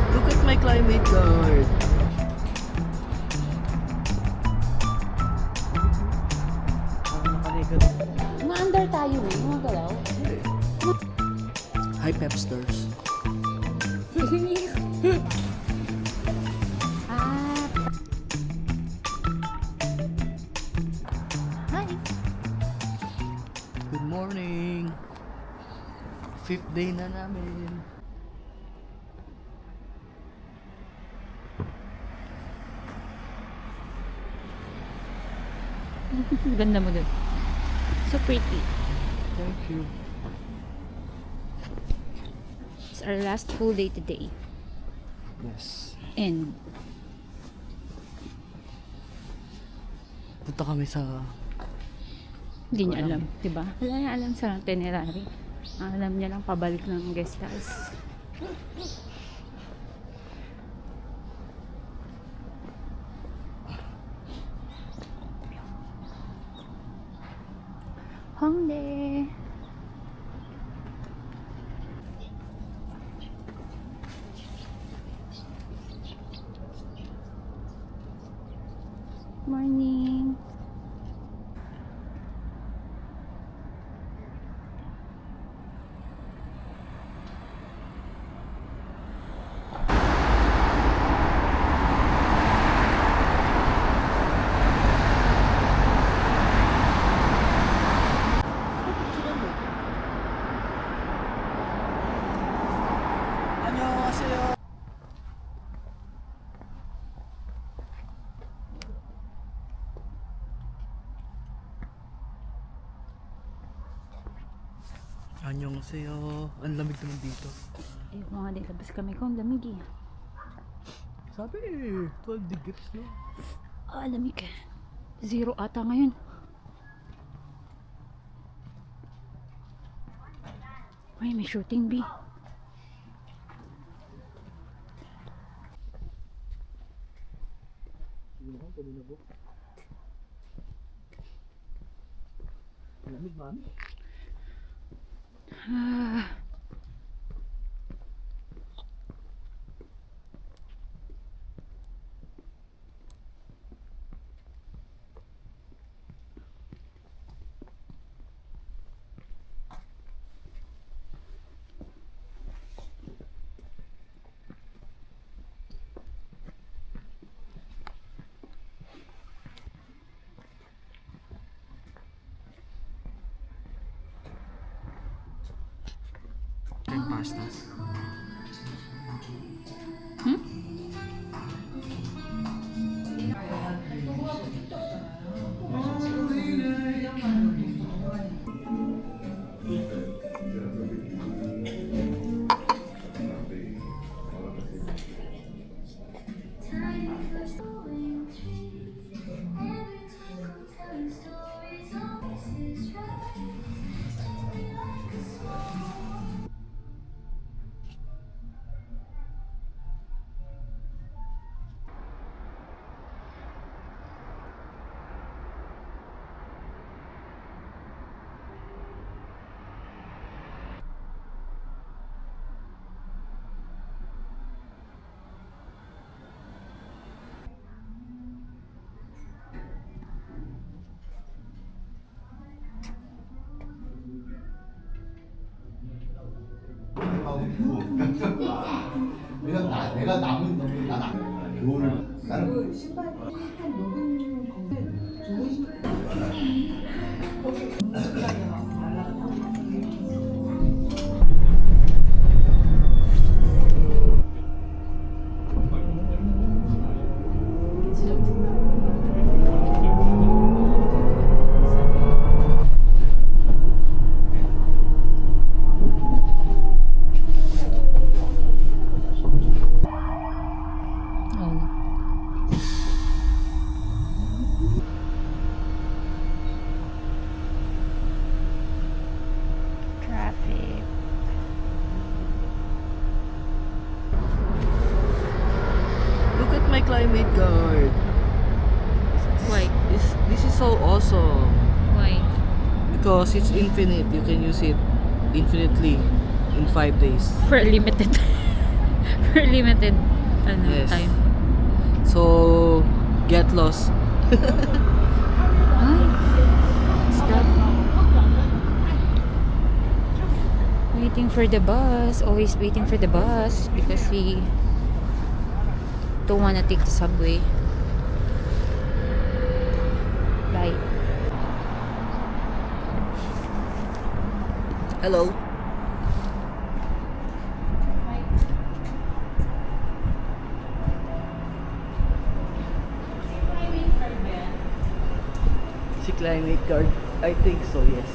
Look at my climate guard. Maandar tayo eh, mga galaw. Hi, Pepsters. Ah. Hi. Good morning. 5th day na namin. Ganda mo dun. So pretty. Thank you. It's our last full day today. Yes. And Punta kami sa... hindi niya alam, diba? Wala niya alam sa itinerary. Ang alam niya lang pabalik ng guest house. Hongdae. Morning. 안녕하세요. 안녕하세요. Ang lamig naman dito. Eh, mga nilabas kami kung lamig eh. Sabi 12 degrees no? Ah, lamig. Zero ata ngayon. Ay, may shooting bee. Lamig man. Ah. Chicken pasta. 내가 남은 놈이 교훈을 나는 신발이 한 녹은 건데 좋은 신발 my climate card. Why? This is so awesome. Why? Because it's infinite. You can use it infinitely in 5 days. For limited. For limited Yes. time. So, get lost. Ay, what's that? Waiting for the bus. Always waiting for the bus because we don't wanna take the subway. Bye. Hello. Si climate card. I think so, yes.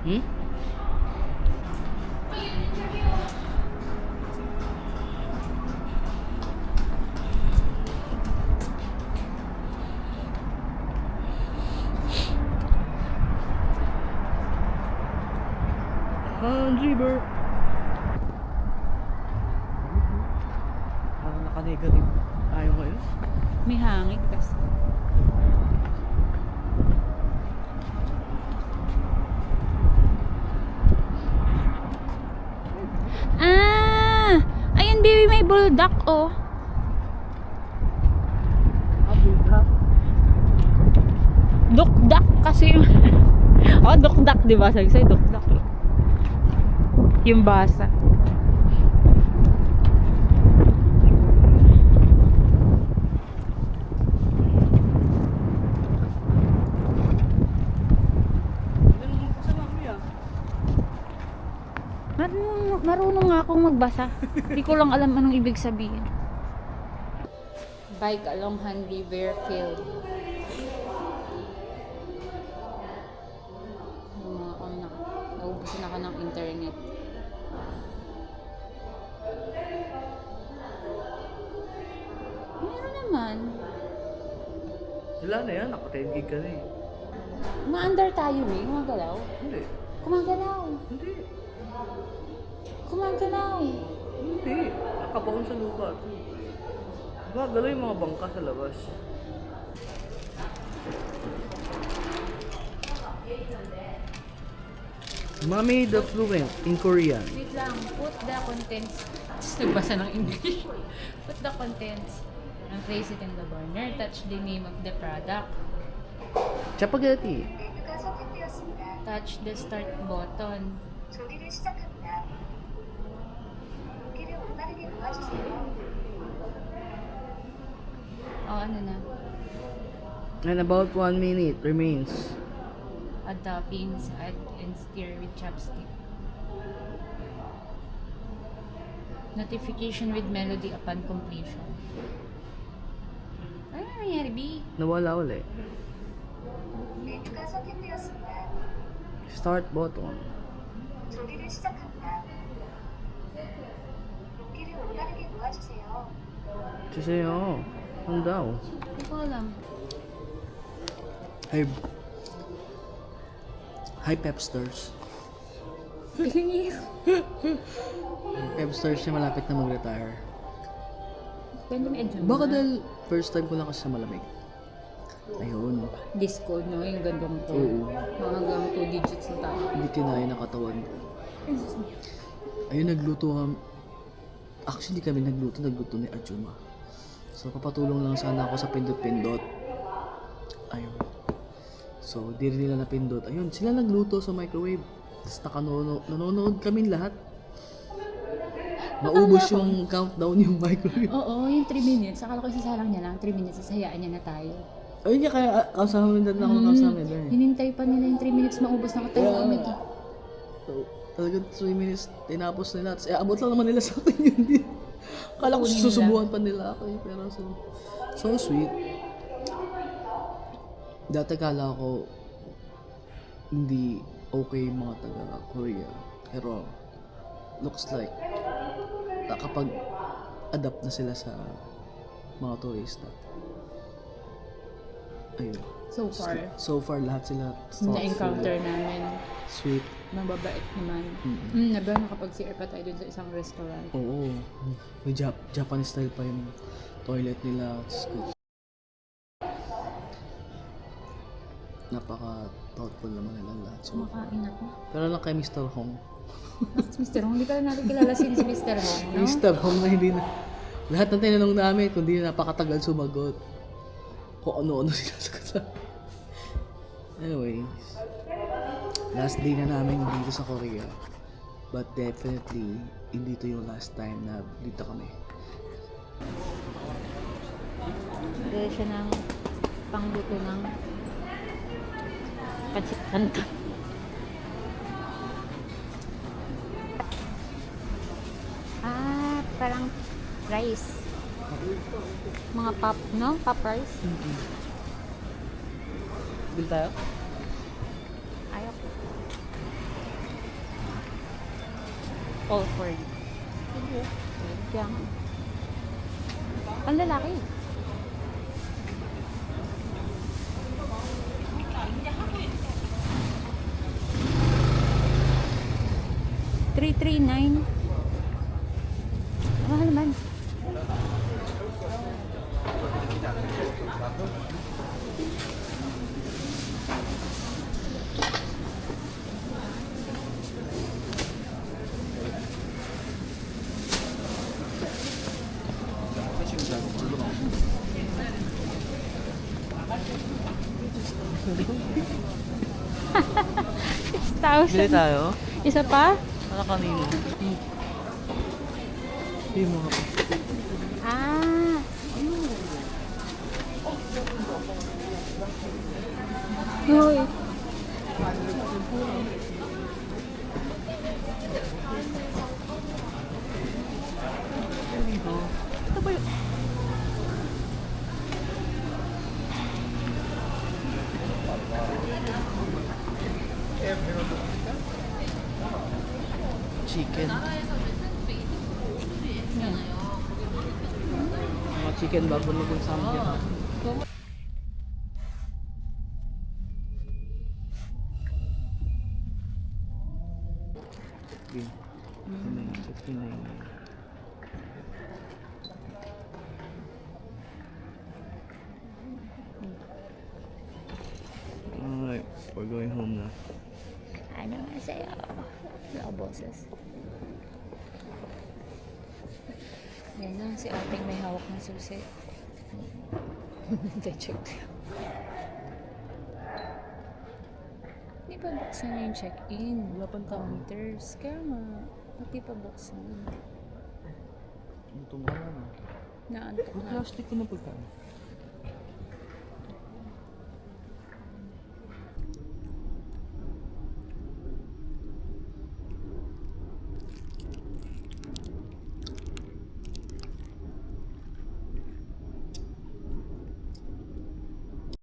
Hmm? River. Parang naka-negative. Ayaw ko yun. May hangin kasi. Ah! Ayun, baby, may bulldog, oh. Dukdak kasi yung... oh, dukdak, di ba? Sabi sa'yo, dukdak. Yung basa. Marunong nga akong magbasa. Hindi ko lang alam anong ibig sabihin. Bike along Han River Field. Naubusan ako ng internet. Meron naman. Wala na yan. Naka 10 gig ka na eh. Maandar tayo eh. Kumagalaw. Hindi. Kumagalaw. Hindi. Kumagalaw. Hindi. Nakabaon sa lupa. Gagalaw yung mga bangka sa labas. Mommy the fluent in Korean. Wait lang. Put the contents. Nagbasa ng English. Put the contents. And place it in the burner. Touch the name of the product. Chapagati. 메뉴가 선택되었습니다. Touch the start button. 조리를 시작합니다. 고기를 올바르게 놓아주세요. Oh, ano na? And about 1 minute remains. Add toppings, add and stir with chopstick. Notification with melody upon completion. Ano nangyari, B? Nawala ulit. 메뉴가 선택되었습니다. Start button. 조리를 시작합니다. 고기를 올바르게 놓아주세요. Susayo. Ano daw? Hindi ko alam. Hi Pepsters. Pepsters siya malapit na mag-retire. Pwede may adjust Baka na. dahil first time ko lang kasi sa malamig. Ayun. Discord, no? Yung gandong ko. Oo. Mga hanggang 2 digits na tayo. Hindi kinaya ng katawan ko. Ayun, nagluto kami. Actually, kami nagluto ni Ajuma. So, papatulong lang sana ako sa pindot-pindot. Ayun. So, di rin nila napindot. Ayun, sila nagluto sa microwave. Tapos nanonood kami lahat. Naubos yung countdown yung microwave. Oo, yung 3 minutes. Akala ko isasalang niya lang. 3 minutes, sasayaan niya na tayo. Ayun niya, kaya kasama namin lang ako kasama nila eh. Hinintay pa nila yung 3 minutes maubos na tayo Yeah. agad. So, talagang 3 minutes, tinapos nila. Tapos, abot lang naman nila sa akin yun. Kala ko Kunin nila. susubuhan pa nila ako eh. Pero so sweet. Dati kala ko hindi okay yung mga taga Korea. Pero looks like kapag adapt na sila sa mga turista. Ayun. So far, lahat sila thoughtful, na-encounter namin, sweet. mababait naman. Nabiyo nakapag-CR pa tayo dun sa isang restaurant. Oo. May Japanese style pa yung toilet nila. Diyos ko. Napaka-thoughtful naman nila lahat. So, Kumakain ako. pero lang kay Mr. Hong. Mr. Hong, hindi ka natin kilala si Mr. Hong, no? Mr. Hong na hindi na... Lahat ng tinanong namin, kundi napakatagal sumagot. Kung ano-ano sinasagot sa... Anyway, last day na namin dito sa Korea. But definitely, hindi to yung last time na dito kami. Dahil siya ng pangluto ng pancit canton. Parang rice. Mga pop, no? Pop rice. Bil tayo? Ayaw ko. All for you. Diyan. Ang lalaki. $339. Mahal naman. Bili 6,000. tayo? Isa pa? Ano kanino? Hindi mo nga. Ah. Hoy. Ito ba yun? Chicken. Mga chicken bago maging samgyup. Okay. 59. Alright, we're going home na. Ano nga sa'yo? Wala ko boses. Yan lang, si ating may hawak ng susi. Hindi, joke. Hindi pa buksan yung check-in. Wala pang tao. Counters. Kaya nga, hindi pa buksan. Ito nga na. Naantok na. Plastic ko na pagkain.